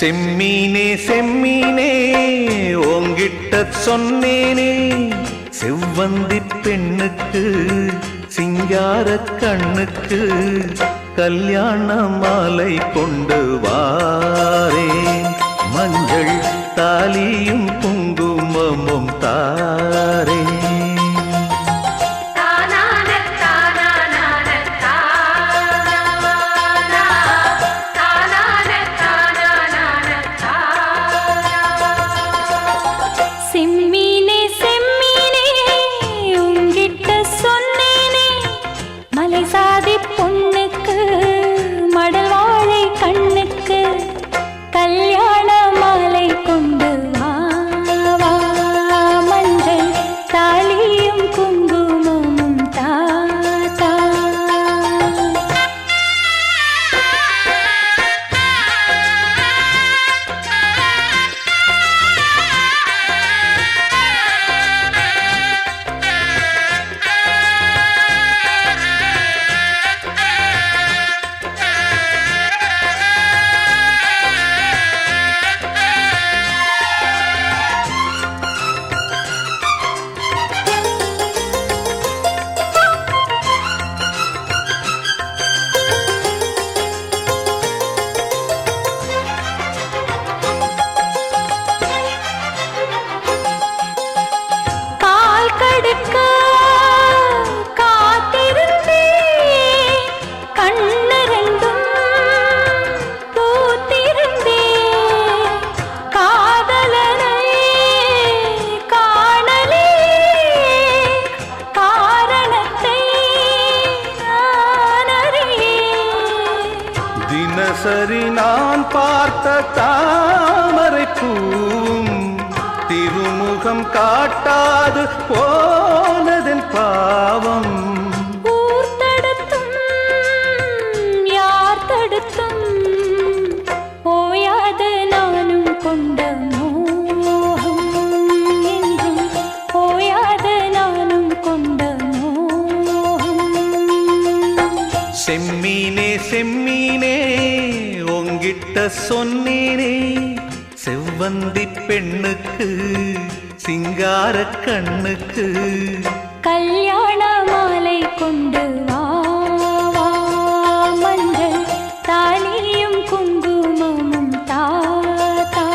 செம்மீனே செம்மீனே உங்கிட்ட சொன்னேனே, செவ்வந்தி பெண்ணுக்கு சிங்கார கண்ணுக்கு கல்யாண மாலை கொண்டு வாரேன், மஞ்சள் தாலியும் குங்குமமும் தாரேன். செம்மீனே செம்மீனே உங்கிட்ட சொன்னேனே, மலை சாதி பொண்ணுக்கு மடல் வாழை கண்ணுக்கு கல்யாண மாலை கொண்டு வா வா, மஞ்சள் தாலியும் குங்குமமும் தா தா. தினசரி நான் பார்த்த தாமரை பூவும் திருமுகம் காட்டாது போனதன் பாவம். ஊர் தடுத்தும் யார் தடுத்தும் ஓயாது நானும் கொண்ட மோகம், என்றும் ஓயாது நானும் கொண்ட மோகம். செம்மீனே செம்மீனே உங்கிட்ட சொன்னேனே, செவ்வந்தி பெண்ணுக்கு சிங்கார கண்ணுக்கு கல்யாண மாலை கொண்டு வா வா, மஞ்சள் தாலியும் குங்குமமும் தா தா.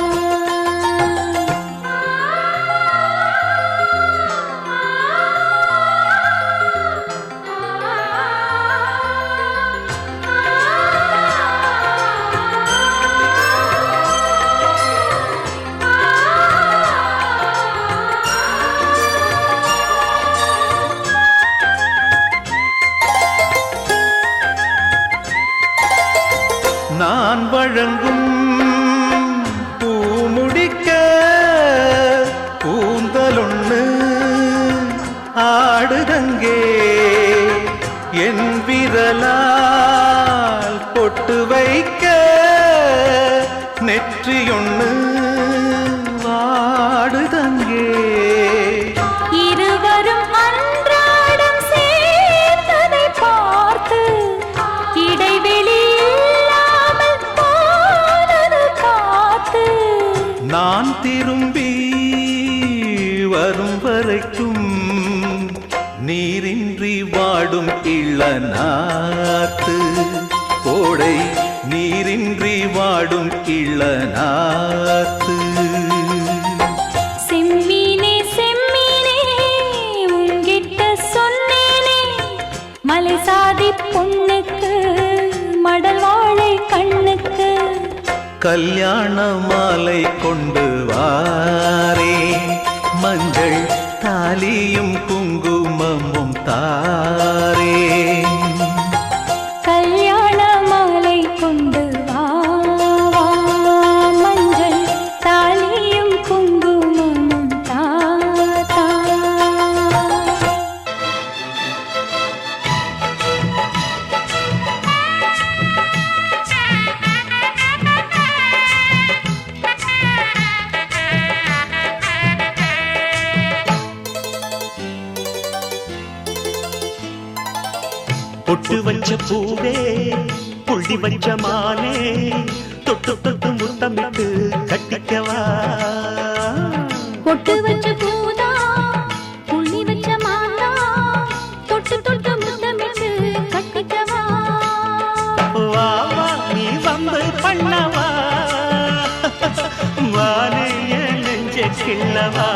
நான் வழங்கும் பூமுடிக்க கூந்தலொண்ணு ஆடுதங்கே, என் விரலால் பொட்டு வைக்க நெற்றியொண்ணு வாடுதங்கே. இருவரும் அன்றாடம் சேர்ந்ததை பார்த்து இடைவெளி இல்லாமல் போனது காத்து, நான் திரும்பி வரும் வரைக்கும் நீரின்றி வாடும் இளநாத்து, கோடை நீரின்றி வாடும் இளநாத்து. செம்மீனே செம்மீனே உங்கிட்ட சொன்னேனே, மலை சாதி பொண்ணுக்கு மடல் வாழை கண்ணுக்கு கல்யாண மாலை கொண்டு வாரேன், மஞ்சள் தாலியும் குங்குமமும் தாரேன். கல்யாண மாலை கொண்டு வா வா, மஞ்சள் தாலியும் குங்குமமும் தா தா. பொட்டு வச்ச பூவே புள்ளி வச்ச மானே, தொட்டு தொட்டு முத்தமிட்டு கட்டிக்கவா பொட்டு வச்ச பூதா புள்ளி வச்ச மாந்தா தொட்டு தொட்டு முத்தமிட்டு கட்டிக்கவா வா வா நீ வம்பு பண்ணவா வானே என் நெஞ்ச கிள்ளவா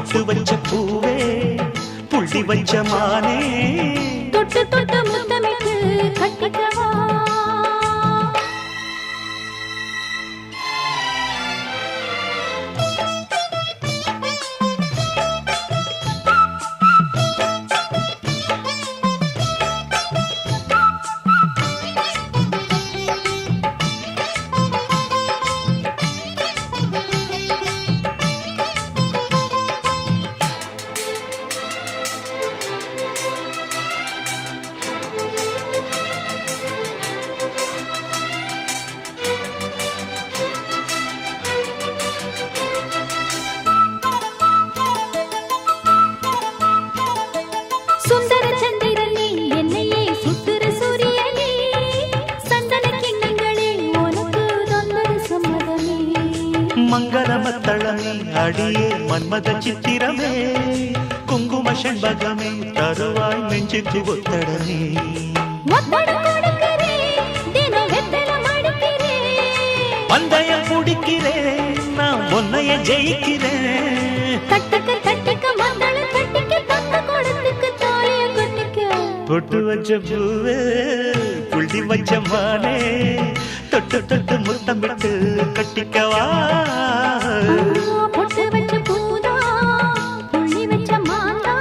பொட்டு வச்ச பூவே புள்ளி வச்ச மானே தொட்டு தொட்டு முத்தமிட்டு கட்டிக்கவா மங்களமத்தளமே அடியே மன்மத சித்திரமே குங்கும செண்பகமே தருவாய் நெஞ்சுக்கு ஒத்தடமே பந்தயம் குடிக்கிறேன் நான் உன்னைய ஜெயிக்கிறேன் பொட்டு வச்ச பூவே புள்ளி வச்ச மானே தொட்டு தொட்டு முத்தமிட்டு கட்டிக்கவா பொட்டு வச்ச பூதா புள்ளி வச்ச மாந்தா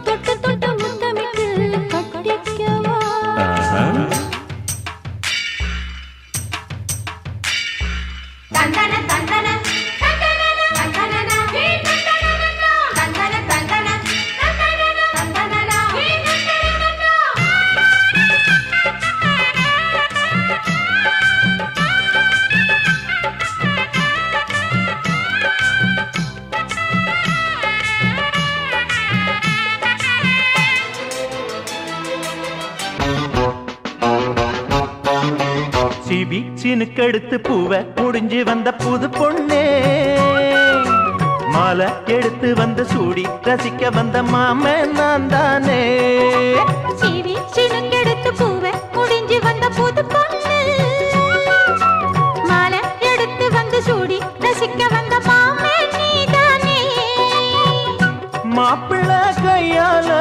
தொட்டு தொட்டு முத்தமிட்டு கட்டிக்கவா தந்தன தந்தன சினுக்கெடுத்து பூவை முடிஞ்சு வந்த புது பொண்ணே மாலை எடுத்து வந்து சூடி ரசிக்க வந்த மாமன் நான் தானே சினுக்கெடுத்து பூவை முடிஞ்சு வந்த புது பொண்ணு மாலை எடுத்து வந்து சூடி ரசிக்க வந்த மாமன் நீதானே மாப்பிள்ளை கையால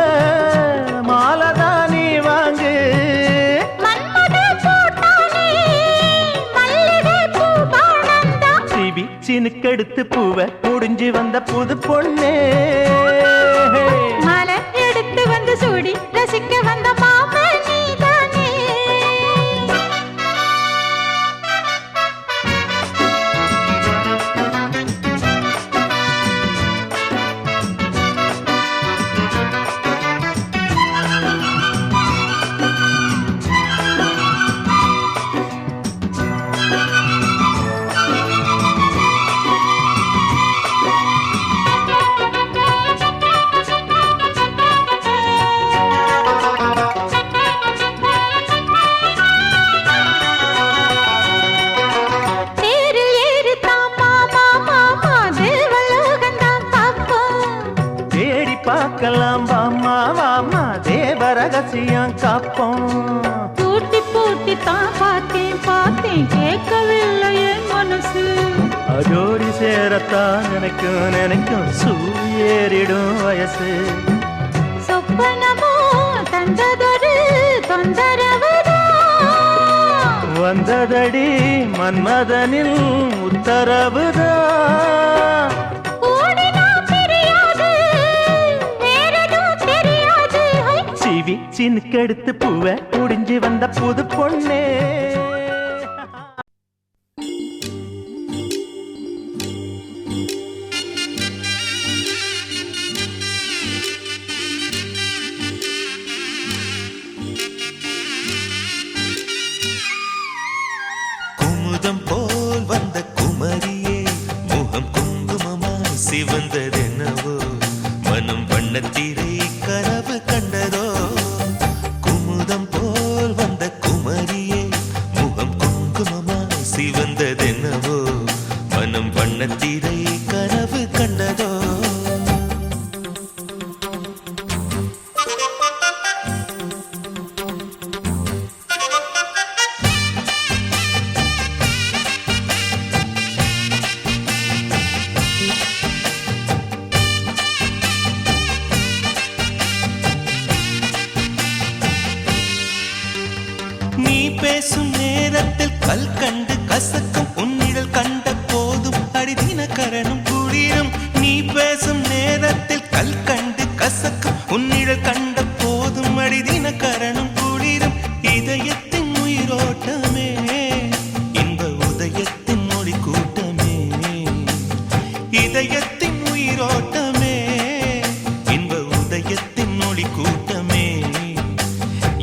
மாலைதான் நீ வாங்கு சினுக்கெடுத்து பூவை முடிஞ்சு வந்த புது பொண்ணே மாலை எடுத்து வந்து சூடி ரசிக்க வந்த மாமன் நீதானே பார்க்கலாம் வாமா வாமா தேவ ரகசியம் காப்போம் பூட்டி பூட்டி தான் பார்த்தேன் பார்த்தேன் கேட்கவில்லை என் மனசு அஜோடி சேரத்தான் நினைக்கும் நினைக்கும் சூரியேறிடும் வயசு சொப்பனமோ தந்ததொரு தொந்தரவுதான் வந்ததடி மன்மதனில் உத்தரவுதான் சினுக்கெடுத்து பூவை முடிஞ்சு வந்த புது பொண்ணே குமுதம் போல் வந்த குமரியே முகம் குங்குமமாய் சிவந்ததென்னவோ கனவு கண்டதோ குமுதம் போல் வந்த குமரியே முகம் குங்குமமாய் சிவந்ததென்னவோ மனம் வண்ணத்திரை கனவு கண்டதோ நீ பேசும் நேரத்தில் கல் கண்டு கசக்கும் உன்னிடல் கண்ட போதும் அடிதின கரணும் குளிரும் நீ பேசும் நேரத்தில் கல் கண்டு கசக்கும் உன்னிடல் கண்ட போதும் அடிதின கரணும் குளிரும் இதயத்தின் உயிரோட்டமே இன்ப உதயத்தின் மொழி கூட்டமே இதயத்தின் உயிரோட்டமே இன்ப உதயத்தின் மொழி கூட்டமே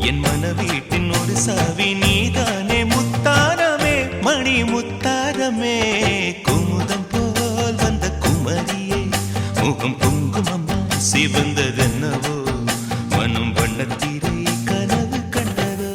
என் மனவீட்டின் ஒரு சாவி நீதானே முத்தாரமே மணி முத்தாரமே குமுதம் போல் வந்த குமரியே முகம் குங்குமம்மா சிவந்ததென்னவோ மனம் வண்ணத்திரை கனவு கண்டதோ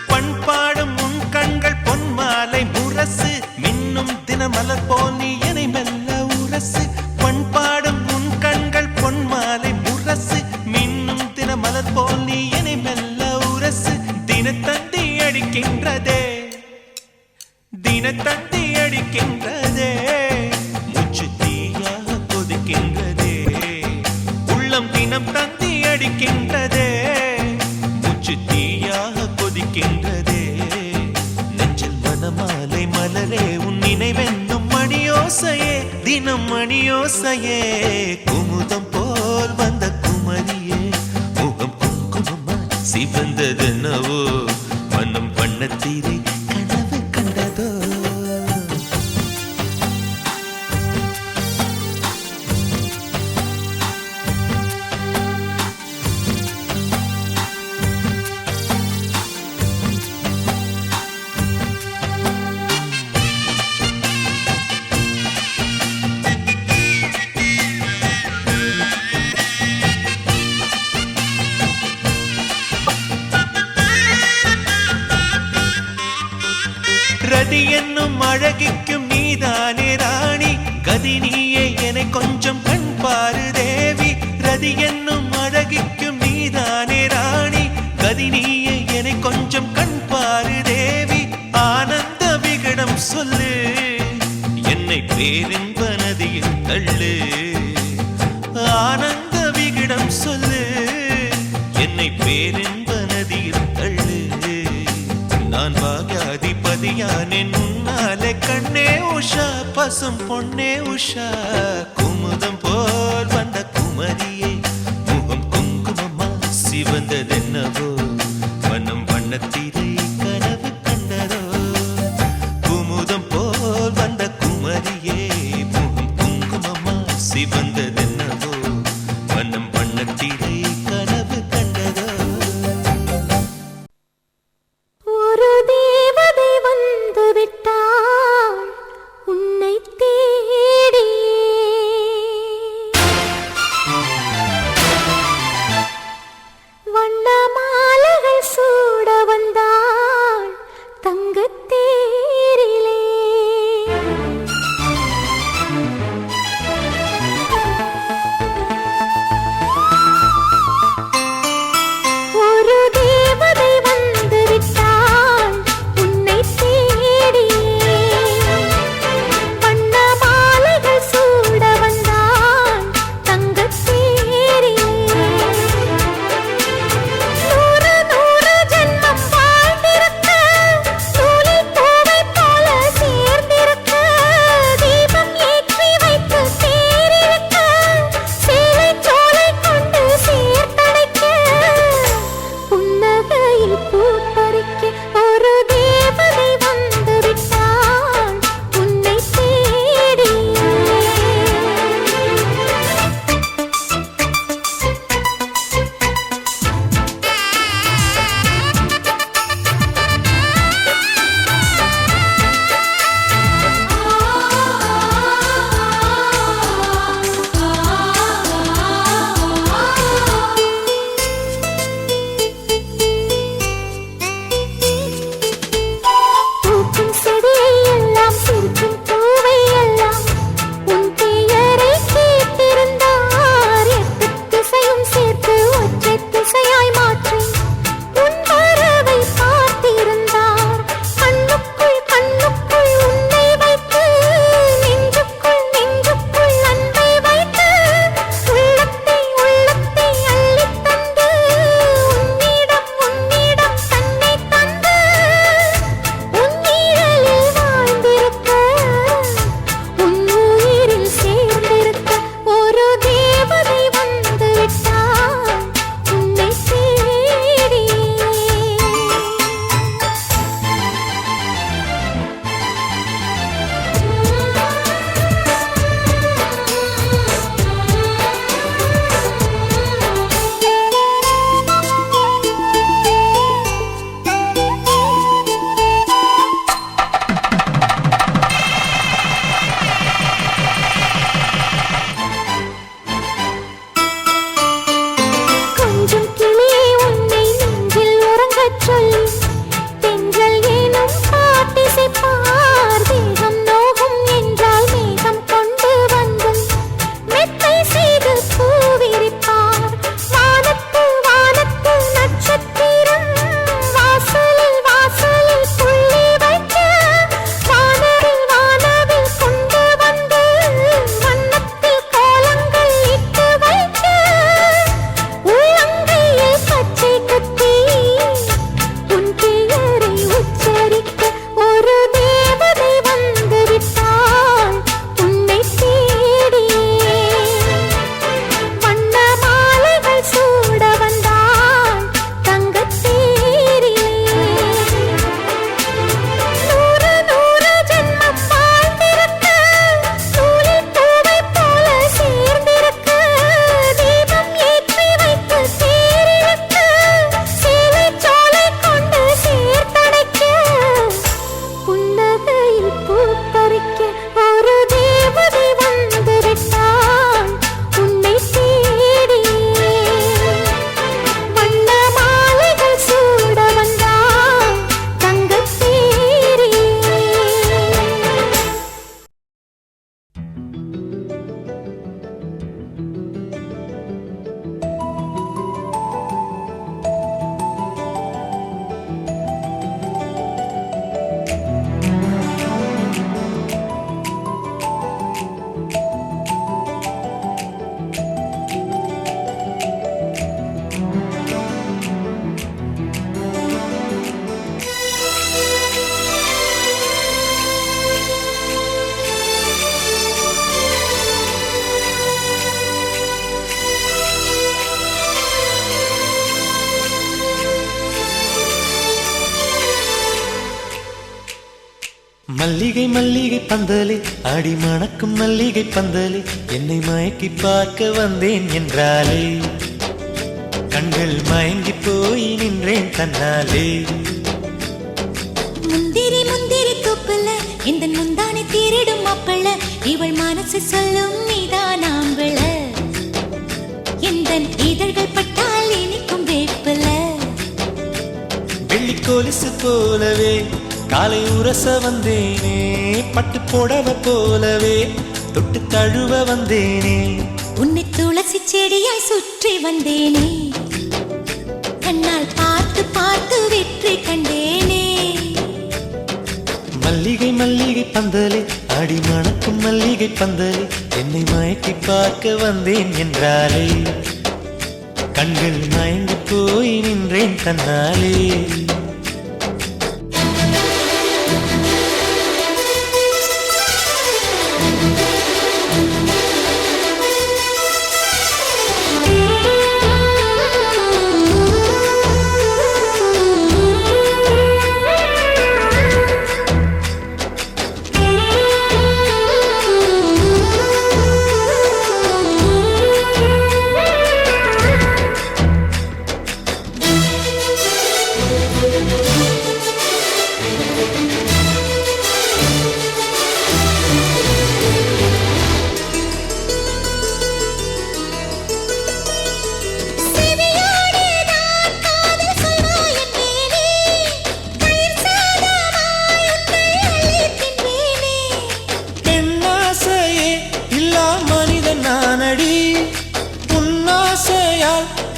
பண்பாடும் உன் கண்கள் பொன்மாலை முரசு மின்னும் தினமலர் போல் நீ என்னை மெல்ல உரசு பண்பாடும் உன் கண்கள் பொன்மாலை முரசு மின்னும் தினமலர் போல் நீ என்னை மெல்ல உரசு தினத்தந்தி அடிக்கின்றதே தினத்தந்தி அடிக்கின்றதே மூச்சு தீயாக கொதிக்கின்றதே உள்ளம் தினம் தந்தி அடிக்கின்றதே மூச்சு தீயாக கொதிக்கின்றதே நெஞ்சில் மனமாலை மலரே உன் நினைவென்னும் மணியோசையே தினம் மணியோசையே குமுதம் போல் வந்த குமரியே முகம் குங்குமமாய் சிவந்ததென்னவோ மனம் வண்ணத்திரை கனவு கண்டதோ ரதி என்னும் அழகிக்கும் நீதானே ராணி கதி நீயே என்னை கொஞ்சம் கண் பாரு தேவி ரதி என்னும் அழகிக்கும் நீதானே ராணி கதி நீயே என்னை கொஞ்சம் கண் பாரு தேவி ஆனந்த விகடம் சொல்லு என்னை பேரின்ப நதியில் தள்ளு ஆனந்த விகடம் சொல்லு என்னை பேரின்ப நதியில் தள்ளு நான் பாக்யாதிபதியானே உன்னாலே கண்ணே உஷா பசும் பொன்னே உஷா குமுதம் போல் வந்த குமரியே முகம் குங்குமமா சிவந்ததென்னவோ மனம் வண்ணத்திரை கனவு கண்டதோ குமுதம் போல் வந்த குமரியே முகம் குங்குமமா சிவந்ததென்னவோ மனம் வண்ணத்திரை கனவு கண்டதோ ஒரு தேவதை வந்து விட்டாள் உன்னை தேடி வண்ணமா மல்லிகை மல்லிகை பந்தலே அடி மணக்கும் மல்லிகை பந்தலே என்னை மயக்கி பார்க்க வந்தேன் என்றாலே கண்கள் மயங்கி போய் நின்றேன் தன்னாலே முந்திரி முந்திரி தூப்புல இந்த முந்தானை தேரிடும் மாப்பிள்ள இவள் மனசு சொல்லும் நீதான் ஆம்பள எந்த இதழ்கள் பட்டால் இனிக்கும் வேப்பில வெள்ளி கொலுசு போலவே காலை உரச வந்தேனே பட்டு புடவை போலவே தொட்டு தழுவ வந்தேனே உன்னை துளசி செடியாய் சுற்றி வந்தேனே கண்ணால் பார்த்து பார்த்து வெற்றி கண்டேனே மல்லிகை மல்லிகை பந்தலே அடி மணக்கும் மல்லிகை பந்தலே என்னை மயக்கி பார்க்க வந்தேன் என்றாலே கண்கள் மயங்கி போய் நின்றேன் தன்னாலே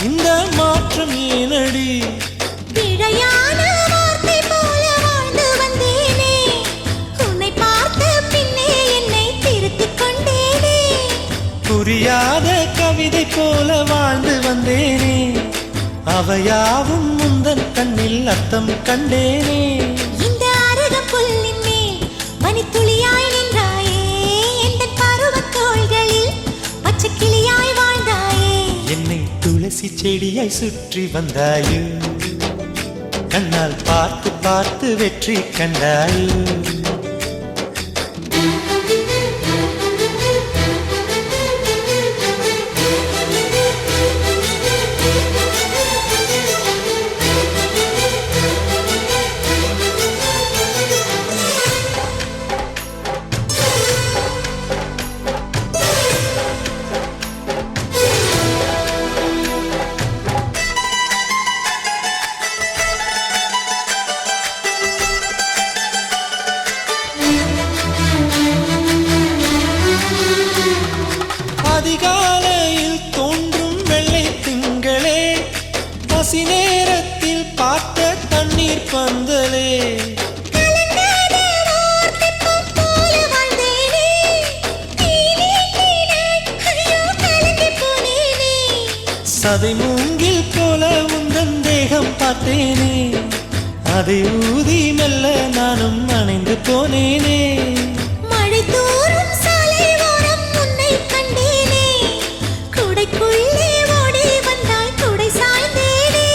இந்த மாற்றம் ஏனடி பிழையான வார்த்தை போல வாழ்ந்து வந்தேனே உன்னை பார்த்த பின்னே என்னை திருத்திக் கொண்டேனே புரியாத கவிதை போல வாழ்ந்து வந்தேனே அவையாவும் முந்தன் கண்ணில் அர்த்தம் கண்டேனே இந்த அருக புல்லின் மேல் பனித்துளியாய் நின்றாயே எந்த பருவத் தோள்களில் பச்சை கிளியாய் வாழ்ந்தாயே என்னை துளசி செடியாய் சுற்றி வந்தாயோ கண்ணால் பார்த்து பார்த்து வெற்றி கண்டாயோ அதிகாலையில் தோன்றும் வெள்ளை திங்களே பசி நேரத்தில் பார்த்த தண்ணீர் பந்தலே சதை மூங்கில் போல உந்தன் தேகம் பார்த்தேனே அதை ஊதி மெல்ல நானும் அணைந்து போனேனே மழை தோறும் சாலை ஓரம் உன்னை கண்டேனே குடைக்குள்ளே ஓடி வந்தாய் குடை சாய்ந்தேனே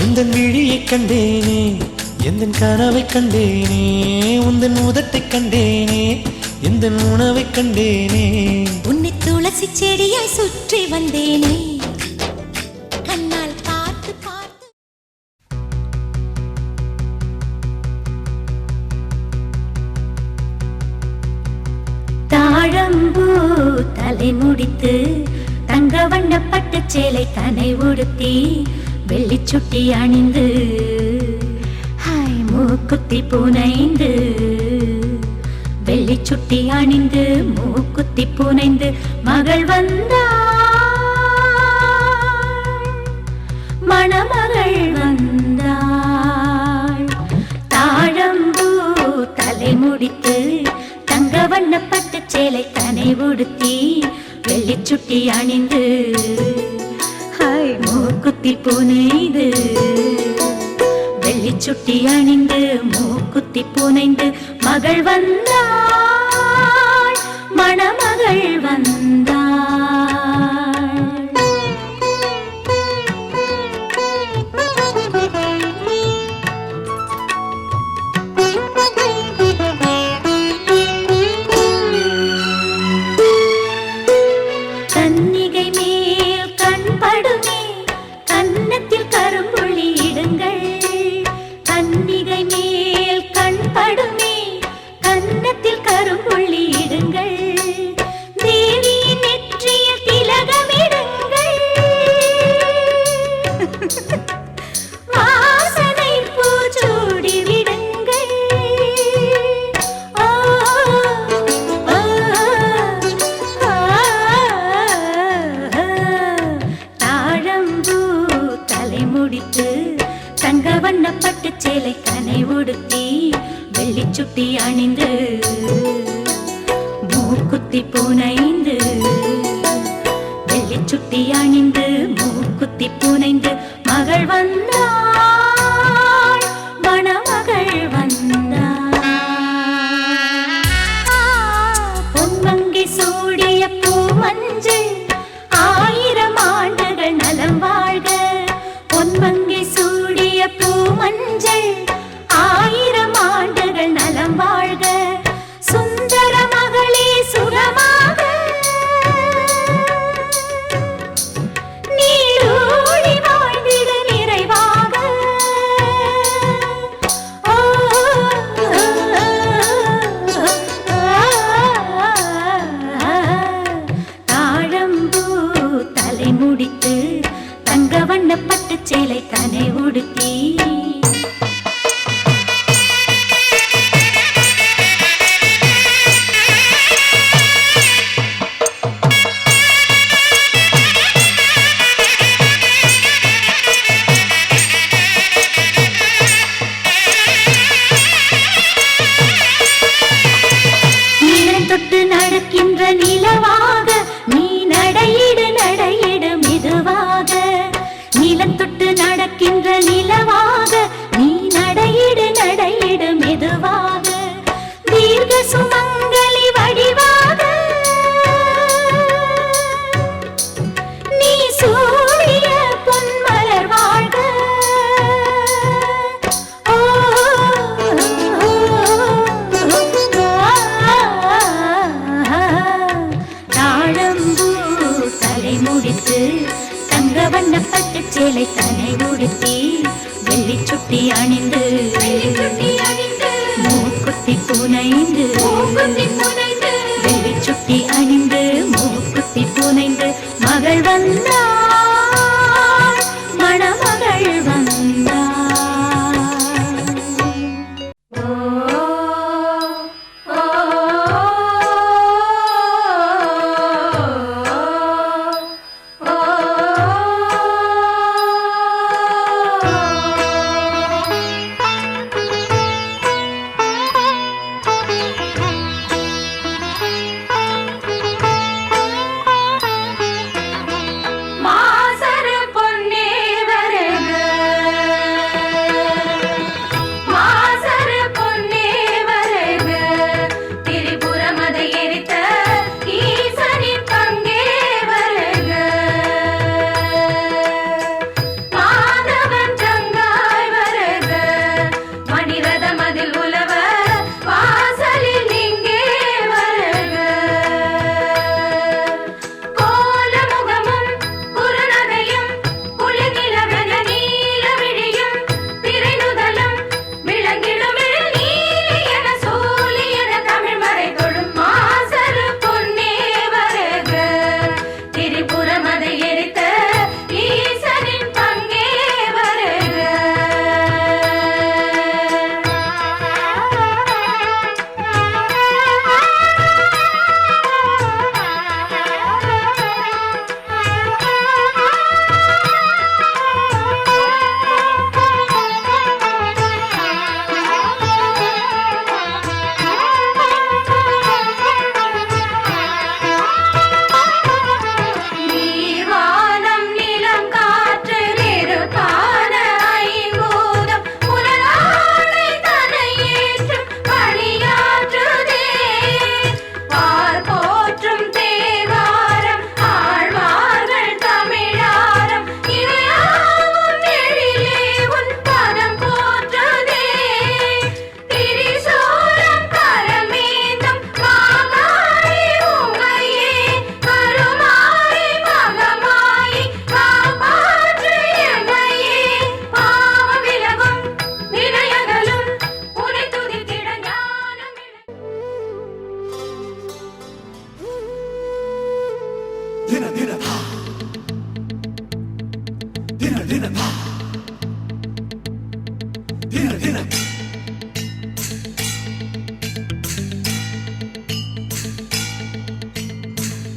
உந்தன் விழியை கண்டேனே எந்தன் கனவை கண்டேனே உந்தன் உதட்டை கண்டேனே எந்தன் உணவை கண்டேனே உன்னை துளசி செடியாய் சுற்றி வந்தேனே கண்ணால் பார்த்து பார்த்து தாழம்பூ தலை முடித்து தங்க வண்ண பட்டு சேலை தனை உடுத்தி வெள்ளிச்சுட்டி அணிந்து ஹாய் மூக்குத்தி புனைந்து வெள்ளிச்சுட்டி அணிந்து மூக்குத்தி புனைந்து மகள் வந்தாள் மணமகள் வந்தாள் தாழம்பூ தலை முடித்து தங்க வண்ண பட்டு சேலை தனை உடுத்தி வெள்ளிச்சுட்டி அணிந்து ஹாய் மூக்குத்தி புனைந்து வெள்ளிச்சுட்டி அணிந்து மூக்குத்தி புனைந்து மகள் வந்தாள் மணமகள் வந்தாள் உடுத்தி வெள்ளிச்சுட்டி அணிந்து மூக்குத்தி புனைந்து வெள்ளிச்சுட்டி அணிந்து மூக்குத்தி புனைந்து மகள் வந்தாள் மணமகள் வந்தாள் பொன்மங்கை சூடிய பூ மஞ்சள் 1000 ஆண்டுகள் நலம் வாழ்க பொன்மங்கை சூடிய பூ மஞ்சள் 1000 ஆண்டுகள் நலம் வாழ்க சுந்தர மகளே சுகமாக நீடூழி வாழ்ந்திட நிறைவாக ஓ, தாழம்பூ தலை முடித்து தங்க வண்ண பட்டு சேலை தனை உடுத்தி தொட்டு நடக்கின்ற நிலவாக நீ நடையிடு நடையிடு மெதுவாக நிலம் தொட்டு நடக்கின்ற நிலவாக நீ நடையிடு நடையிடு மெதுவாக தீர்க்க சுமங்கலி வடிவாக நீ சூடிய பொன்மலர் வாழ்க ஓ, தாழம்பூ தலை முடித்து தங்க வண்ண பட்டு சேலை தனை உடுத்தி வெள்ளிச்சுட்டி அணிந்து மூக்குத்தி புனைந்து வெள்ளிச்சுட்டி அணிந்து மூக்குத்தி புனைந்து மகள் வந்தாள் மணமகள் வந்தாள் ஓ, ஓ, ஓ, ஓ.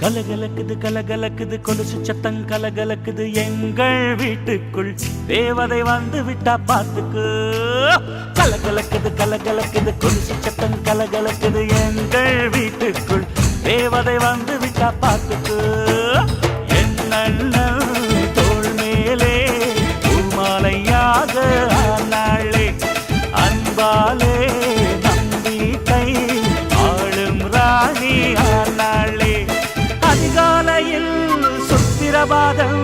கலகலக்குது கலகலக்குது கொலுசு சத்தம் கலகலக்குது எங்கள் வீட்டுக்குள் தேவதை வந்து விட்டா பாத்துக்கு கலகலக்குது கலகலக்குது கொலுசு சத்தம் கலகலக்குது எங்கள் வீட்டுக்குள் தேவதை வந்து விட்டா பாத்துக்கு என் அண்ணன் தோள் மேலே பூமாலையாக ஆனாளே அன்பாலே நம் வீட்டை ஆளும் ராணி ஆனாளே அதிகாலையில் சுத்திரபாதம்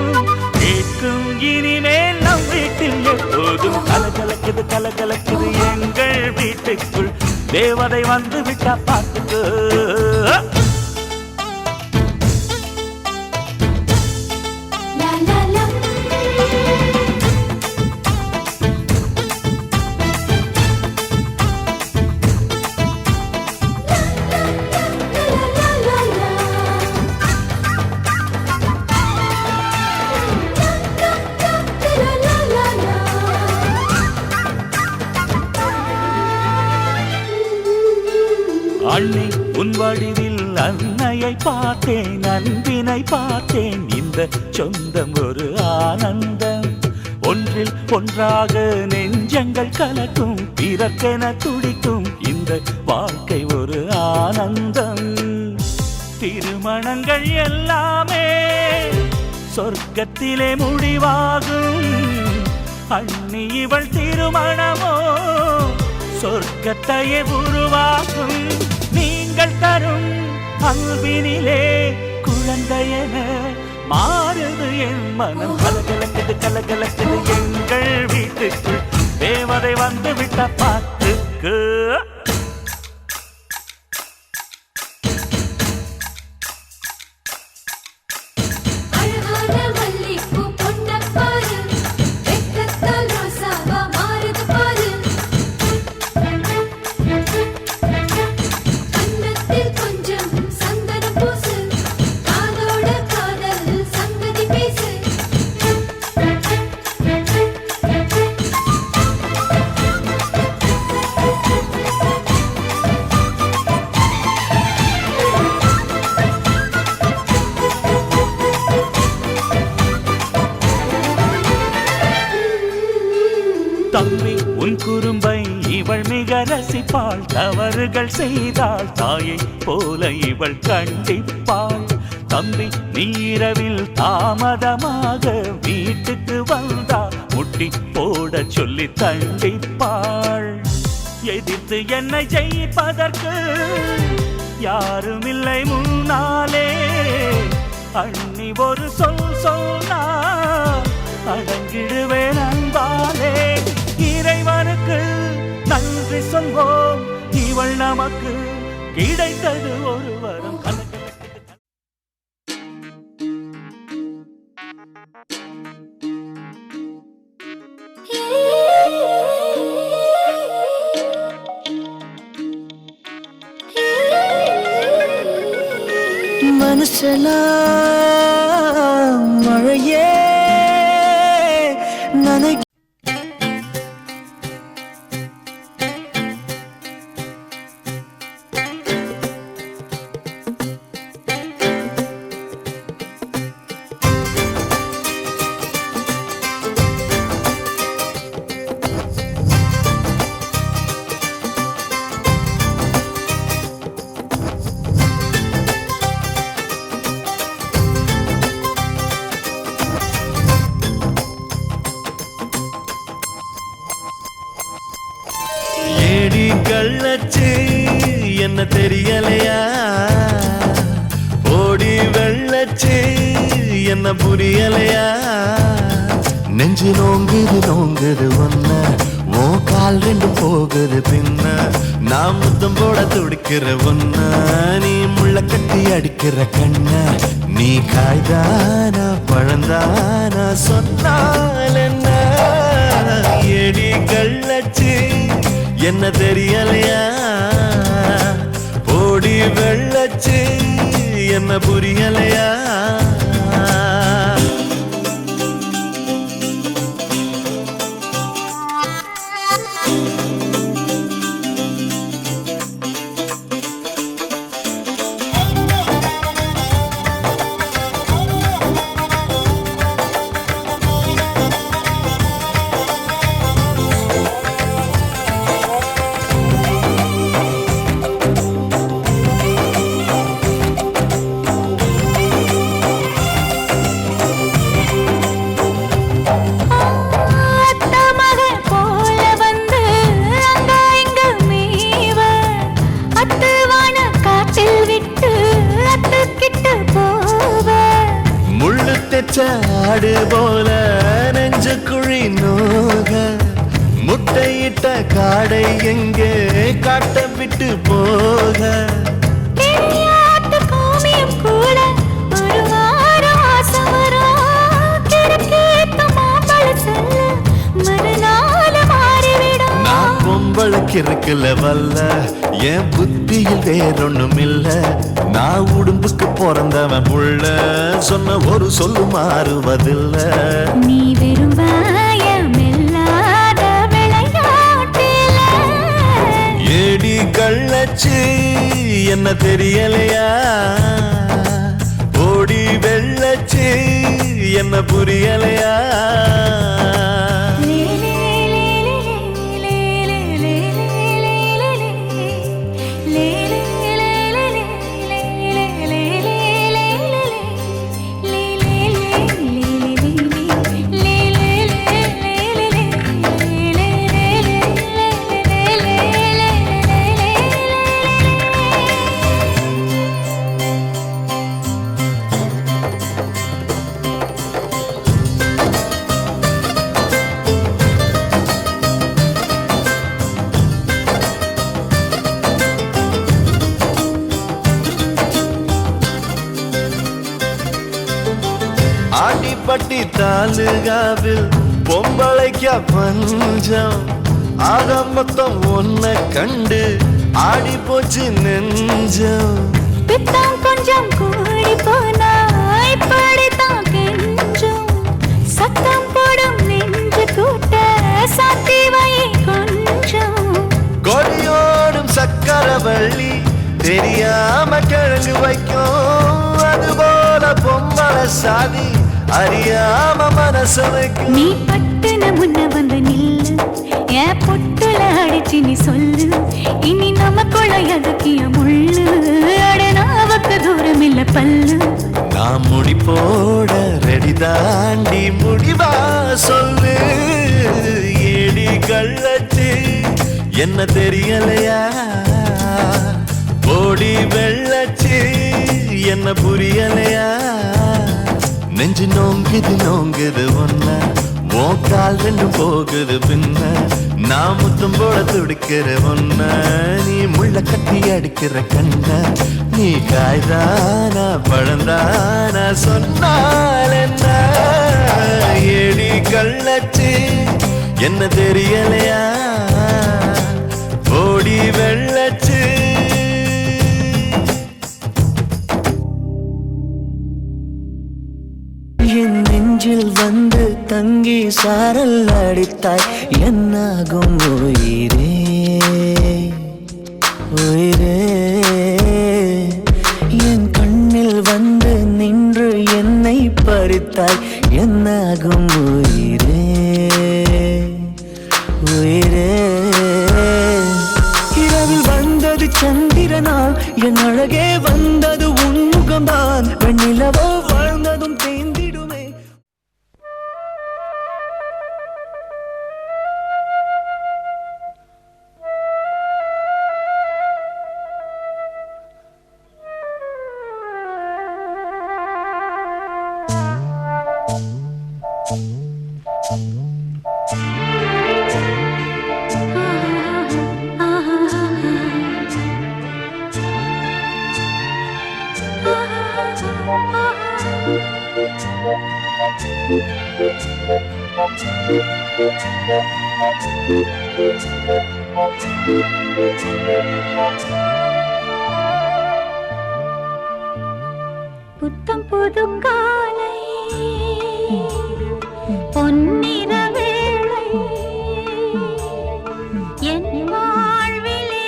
கேட்கும் இனிமேல் நம் வீட்டில் எப்போதும் கலகலக்குது கலகலக்குது எங்கள் வீட்டுக்குள் தேவதை வந்து விட்டா பாத்துக்கு அண்ணி உன் வடிவில் அன்னையை பார்த்தேன் அன்பினை பார்த்தேன் இந்த சொந்தம் ஒரு ஆனந்தம் ஒன்றில் ஒன்றாக நெஞ்சங்கள் கலக்கும் பிறக்கென துடிக்கும் இந்த வாழ்க்கை ஒரு ஆனந்தம் திருமணங்கள் எல்லாமே சொர்க்கத்திலே முடிவாகும் அண்ணி இவள் திருமணமோ சொர்க்கத்தையே உருவாக்கும் நீங்கள் தரும் அன்பினிலே குழந்தையென மாறுது என் மனம் கலகலக்குது கலகலக்குது எங்கள் வீட்டுக்குள் தேவதை வந்து விட்ட பாட்டுக்கு தம்பி உன் குறும்பை இவள் மிக ரசிப்பாள் தவறுகள் செய்தால் தாயை போல இவள் கண்டிப்பாள் தம்பி நீரவில் தாமதமாக வீட்டுக்கு வந்தா முட்டி போட சொல்லி தண்டிப்பாள் எதிர்த்து என்னை ஜெயிப்பதற்கு யாரும் இல்லை முன்னாலே அண்ணி ஒரு சொல் சொன்னால் அடங்கிடுவேன் அன்பாலே இறைவனுக்கு நன்றி சொல்வோம் இவள் நமக்கு கிடைத்தது ஒரு வரம் மனசெல்லாம் மழையே நனை கள்ளச்சு என்ன தெரியலையா ஓடி வெள்ளச்சு என்ன புரியலையா நெஞ்சு நோங்குது நோங்குது ஒன்ன ஓ கால் ரெண்டு போகுது பின்ன நான் முத்தம் போட துடிக்கிற ஒன்ன நீ முள்ள கட்டி அடிக்கிற கண்ண நீ காய்தானா பழந்தானா சொன்னால் என்ன ஏடி கள்ளச்சு என்ன தெரியலையா ஓடி வெள்ளச்சு என்ன புரியலையா காடு போல நெஞ்சு குழி நோக முட்டையிட்ட காடை எங்கே காட்ட விட்டு போக தெரியாத கோமியம் கூட ஒரு வாரம் ஆசவரம் கிறுக்கேத்த மாம்பழ சொல்ல மறுநாள் மாறிவிடும் நான் பொம்பளைக்கு இருக்குல்ல வல்ல என் புத்தியில் வேறொன்னும் இல்ல நான் உடும்புக்கு பிறந்தவன் புள்ள சொன்ன ஒரு சொல்லு மாறுவதில்ல நீ வெறும் வாயமில்லாத விளையாட்டில ஏடி கள்ளச்சி என்ன தெரியலையா ஓடி வெள்ளச்சி என்ன புரியலையா ஆண்டிப்பட்டி தாலுகாவில் பொம்பளைக்கா பஞ்சம் ஆக மொத்தம் ஒன்ன கண்டு ஆடி போச்சு நெஞ்சம் பித்தம் கொஞ்சம் கூடி போனா இப்படித்தான் கெஞ்சும் சத்தம் போடும் நெஞ்சு கூட்ட சாத்தி வை கொஞ்சம் கொடியோடும் சக்கரவள்ளி தெரியாம கிழங்கு வைக்கும் அதுபோல பொம்பளை சாதி அறியாம மனச வைக்கும் நீ பட்டுன முன்ன வந்து நில்லு என் பொட்டுல அடிச்சு நீ சொல்லு இனி நமக்குள்ள எதுக்கிய முள்ளு அடனாவுக்கு தூரம் இல்ல பல்லு நான் முடி போட ரெடி தாண்டி முடிவா சொல்லு ஏடி கள்ளச்சி என்ன தெரியலையா ஓடி வெள்ளச்சி என்ன புரியலையா நெஞ்சு நோங்குது ஒன்ன உன் கால் ரெண்டும் போகுது பின்ன நான் முத்தம் போட துடிக்கிற ஒன்ன நீ முள்ள கட்டி அடிக்கிற கண்ண நீ காய்தானா பழந்தானா சொன்னால் என்ன ஏடி கள்ளச்சி என்ன தெரியலையா ஓடி வெள்ளச்சி என் நெஞ்சில் வந்து தங்கி சாரல் அடித்தாய் என்னாகும் உயிரே உயிரே என் கண்ணில் வந்து நின்று என்னை பறித்தாய் என்னாகும் உயிரே உயிரே இரவில் வந்தது சந்திரனால் என் அழகே வந்தது உன்முகம்தான் வெண்ணிலவோ வாழ்ந்ததும் தேந்திடுமே புத்தம் புது காலை பொன்னிற வேளை என் வாழ்விலே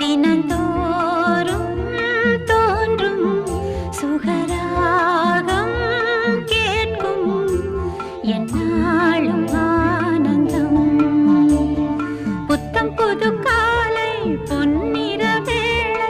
தினந்தோறும் தோன்றும் சுகராகம் கேட்கும் என்னாலும் ஆனந்தம் புத்தம் புது காலை பொன்னிற வேளை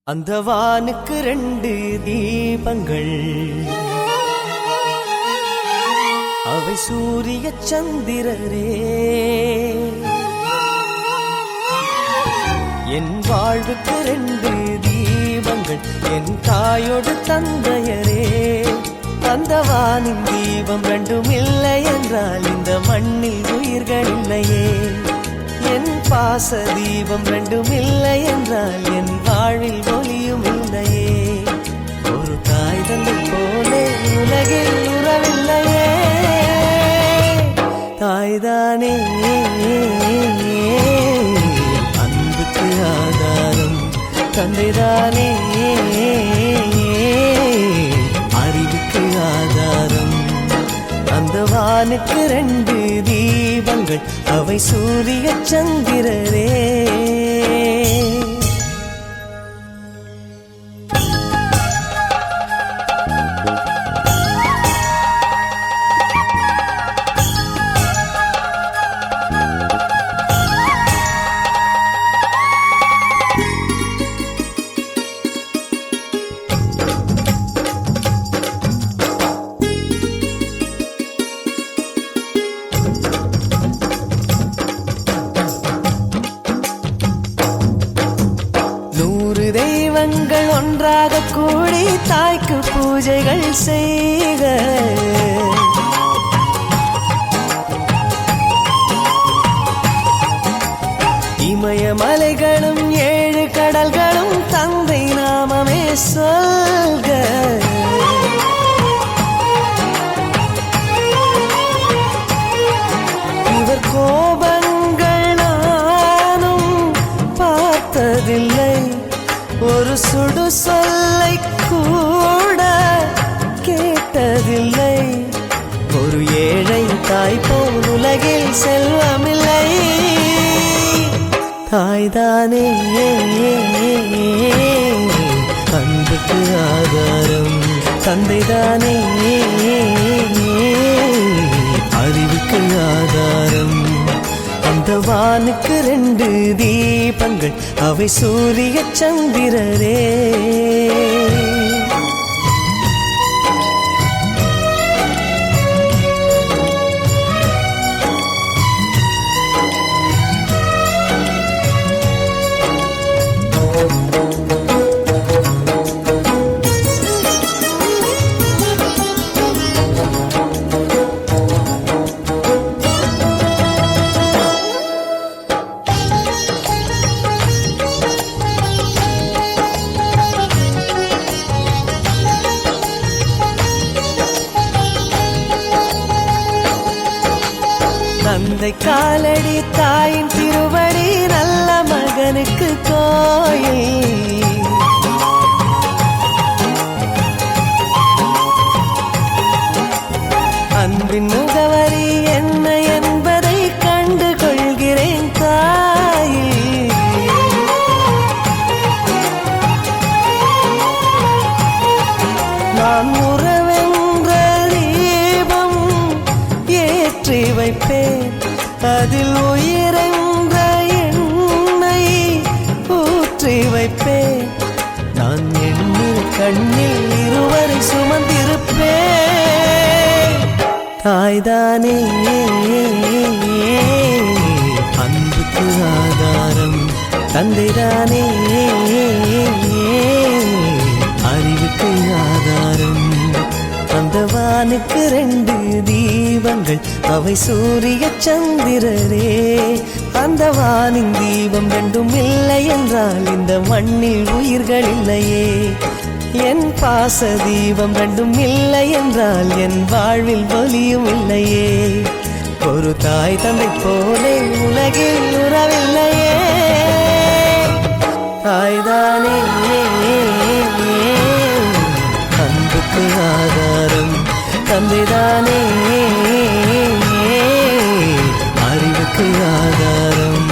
அந்த வானுக்கு 2 தீபங்கள், அவை சூரிய சந்திரரே. என் வாழ்வுக்கு 2 தீபங்கள், என் தாயோடு தந்தையரே. அந்த வானின் தீபம் 2ம் இல்லை என்றால் இந்த மண்ணில் உயிர்கள் இல்லையே. என் பாச தீபம் 2ம் இல்லை என்றால் என் வாழ்வில் ஒளியும் இல்லையே. ஒரு தாய் தந்தை போலே உலகில் உறவில்லையே. தாய்தானே அன்புக்கு ஆதாரம், தந்தைதானே அறிவுக்கு ஆதாரம். அந்த வானுக்கு 2 தீபங்கள், அவை சூரிய சந்திரரே. தெய்வங்கள் ஒன்றாக கூடி தாய்க்கு பூஜைகள் செய்க. இமயமலைகளும் 7 கடல்களும் தந்தை நாமமே சொல்க. இவர் கோபங்கள் நானும் பார்த்ததில்லை, ஒரு சுடு சொல்லை கூட கேட்டதில்லை. ஒரு ஏழை தாய் போல் உலகில் செல்வமில்லை. தாய்தானே அன்புக்கு ஆதாரம், தந்தைதானே அறிவுக்கு ஆதாரம். அந்த வானுக்கு 2 தீபங்கள், அவை சூரிய சந்திரரே. காலடி தாயின் திருவடி நல்ல மகனுக்கு கோயில். அன்பின் முகவரி என்ன என்பதை கண்டு கொள்கிறேன் தாயே. நான் உறவென்ற தீபம் ஏற்றி வைப்பேன், அதில் உயிரென்ற எண்ணெய் ஊற்றி வைப்பேன். நான் எண்ணில் கண்ணில் இருவரை சுமந்திருப்பேன். தாய்தானே அன்புக்கு ஆதாரம், தந்தைதானே அறிவுக்கு ஆதாரம். அந்த வானுக்கு 2 தீபங்கள், அவை சூரிய சந்திரரே. அந்த வானின் தீபம் 2ம் இல்லை என்றால் இந்த மண்ணில் உயிர்கள் இல்லையே. என் பாச தீபம் 2ம் இல்லை என்றால் என் வாழ்வில் ஒளியும் இல்லையே. ஒரு தாய் தந்தை போலே உலகில் உறவில்லையே. தாய்தானே அன்புக்கு ஆதாரம், தந்தைதானே அறிவுக்கு ஆதாரம்.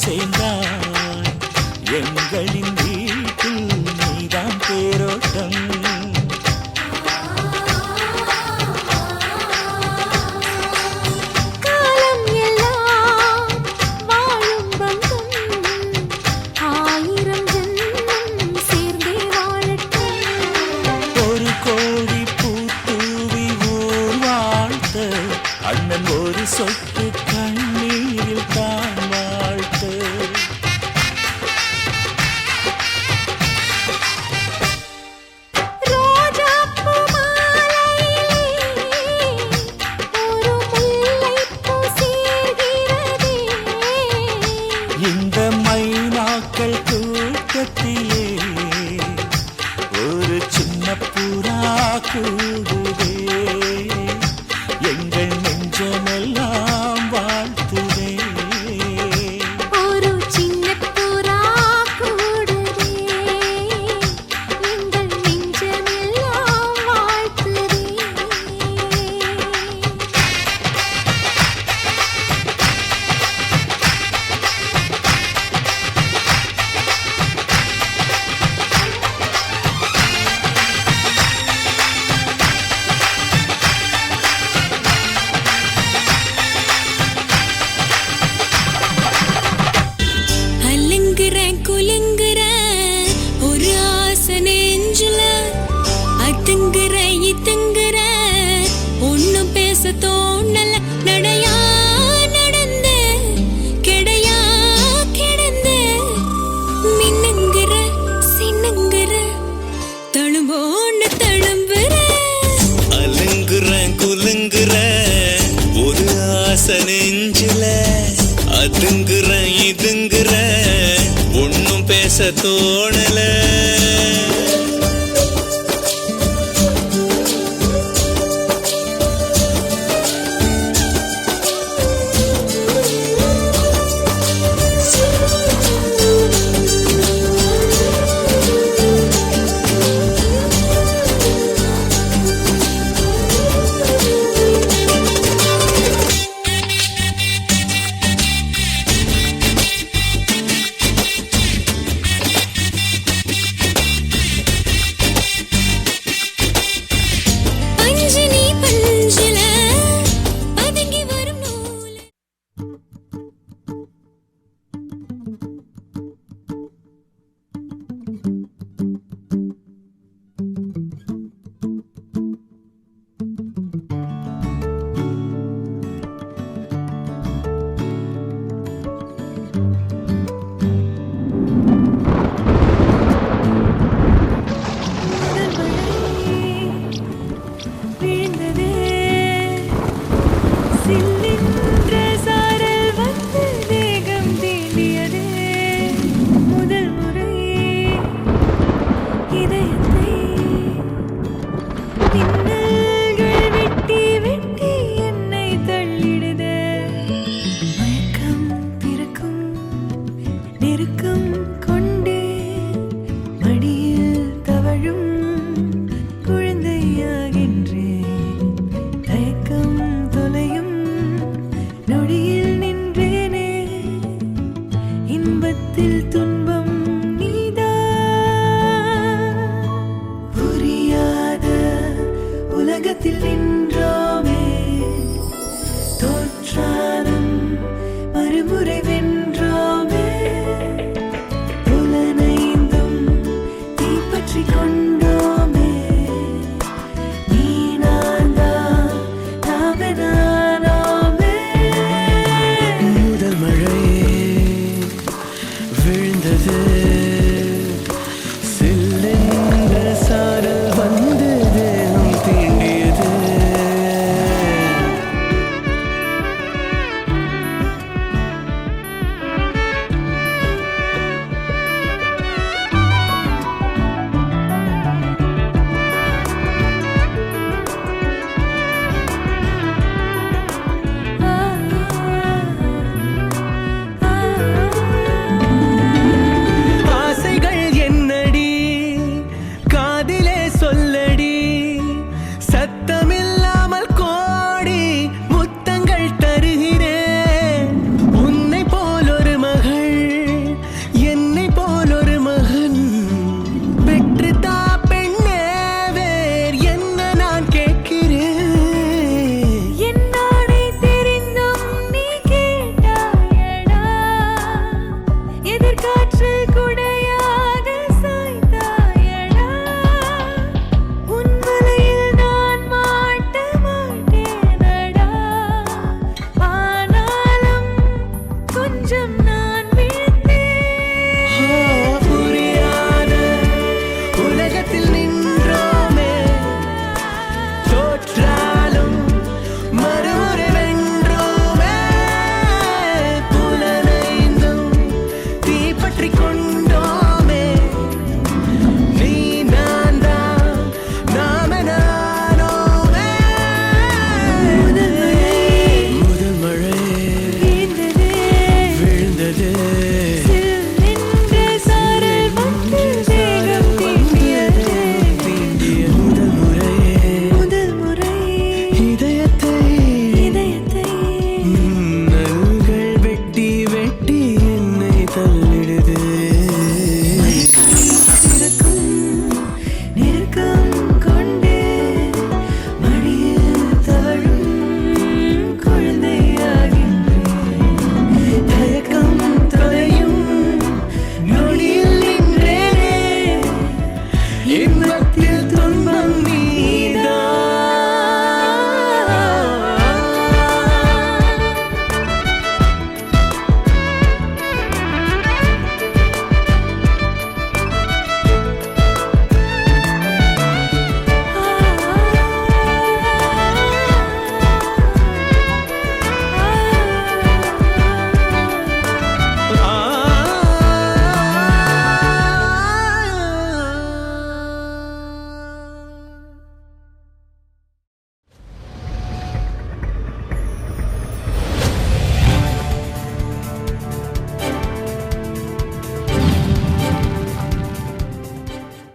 சேர்ந்தாய் எங்களின் வீட்டில் நீதான் தேரோட்டம் காலம் எல்லாம் வாழும் பந்தம் ஆயிரம் ஜென்மம் சேர்ந்தே வாழட்டும் ஒரு கோடி பூத்தூவி ஊர் வாழ்த்த அண்ணன் ஒரு சொட்டு கண்ணீரில் தான் வாழ்த்து ரோஜாப்பூ மாலையிலே ஒரு முல்லைப்பூ சேர்கிறதே இந்த மைனாக்கள் கூட்டத்திலே ஒரு சின்ன புறா கூடுதே எங்கள் நெஞ்சமெல்லாம் வாழ்த்துதே ஒரு சின்ன புறா கூடுதே எங்கள் நெஞ்சமெல்லாம் வாழ்த்துதே அலங்குறேன் குலுங்குறேன் ஒரு ஆசை நெஞ்சுல அதுங்குறேன் இதுங்குறேன் ஒன்னும் பேச தோணல நடையா நடந்த கிடையா கிடந்த மின்னுங்குற சின்னுங்குற தழும்போன்னு தழும்புற அலங்குறேன் குலுங்குறேன் ஒரு ஆசை நெஞ்சில அதுங்குறேன் இதுங்குறேன் ஒன்னும் பேச தோணல பஞ்சனி பஞ்சுல பதுங்கி வரும் நூல் விழுந்ததே சில்லின்ற சாரல் வந்து வேகம் தீண்டியதே முதல் முறை இதயத்தை மின்னல்கள் வெட்டி வெட்டி என்னை தள்ளிடுதே மயக்கம் பிறக்கும் நெருக்கம் கொண்டே மடியில் தவழும் குழந்தையாகின்றேன் தயக்கம் தொலையும் நொடியில் நின்றேனே இன்பத்தில் துன்பம்